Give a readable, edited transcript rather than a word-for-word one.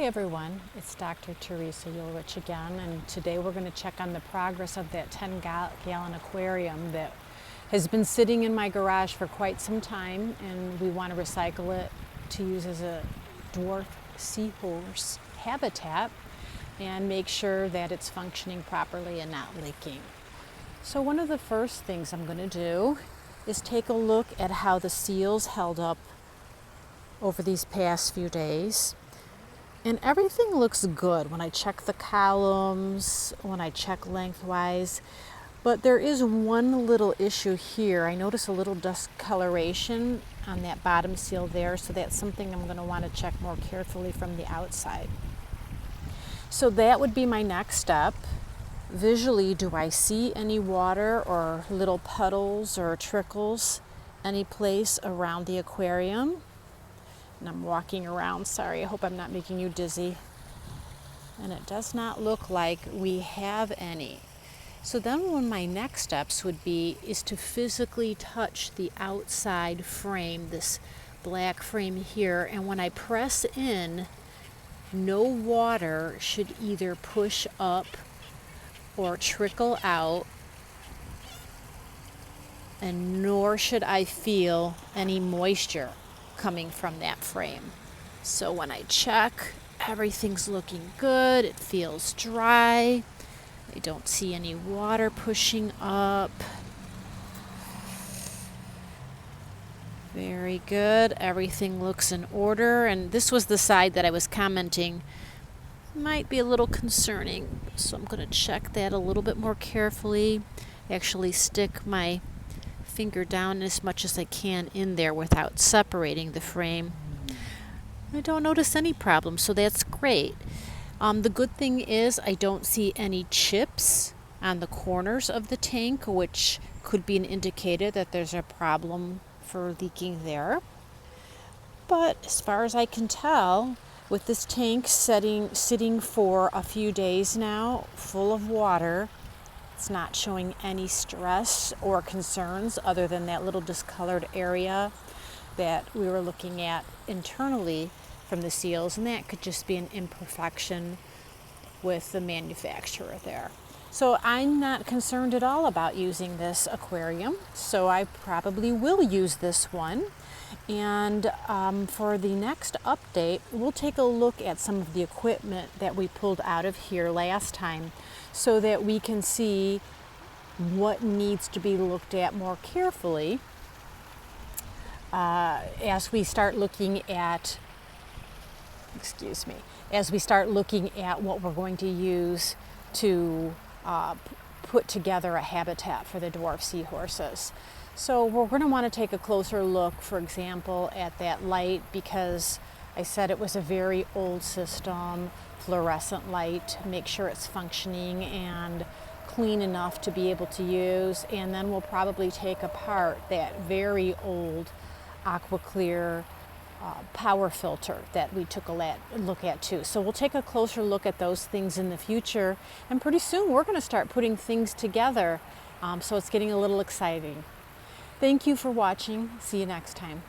everyone, it's Dr. Teresa Ulrich again, and today we're going to check on the progress of that 10-gallon aquarium that has been sitting in my garage for quite some time, and we want to recycle it to use as a dwarf seahorse habitat and make sure that it's functioning properly and not leaking. So one of the first things I'm going to do is take a look at how the seals held up over these past few days. And everything looks good when I check the columns, when I check lengthwise. But there is one little issue here. I notice a little discoloration on that bottom seal there, so that's something I'm going to want to check more carefully from the outside. So that would be my next step. Visually, do I see any water or little puddles or trickles any place around the aquarium? And I'm walking around, sorry, I hope I'm not making you dizzy. And it does not look like we have any. So then one of my next steps would be is to physically touch the outside frame, this black frame here, and when I press in, no water should either push up or trickle out, and nor should I feel any moisture coming from that frame. So when I check, everything's looking good. It feels dry. I don't see any water pushing up. Very good. Everything looks in order. And this was the side that I was commenting might be a little concerning. So I'm going to check that a little bit more carefully. Actually stick my finger down as much as I can in there without separating the frame. I don't notice any problems, so that's great. The good thing is I don't see any chips on the corners of the tank, which could be an indicator that there's a problem for leaking there. But as far as I can tell, with this tank sitting for a few days now, full of water, it's not showing any stress or concerns other than that little discolored area that we were looking at internally from the seals, and that could just be an imperfection with the manufacturer there. So I'm not concerned at all about using this aquarium, so I probably will use this one. And for the next update, we'll take a look at some of the equipment that we pulled out of here last time so that we can see what needs to be looked at more carefully as we start looking at, what we're going to use to put together a habitat for the dwarf seahorses. So we're going to want to take a closer look, for example, at that light, because I said it was a very old system, fluorescent light, make sure it's functioning and clean enough to be able to use. And then we'll probably take apart that very old aqua clear power filter that we took a look at too. So we'll take a closer look at those things in the future, and pretty soon we're going to start putting things together, so it's getting a little exciting. Thank you for watching. See you next time.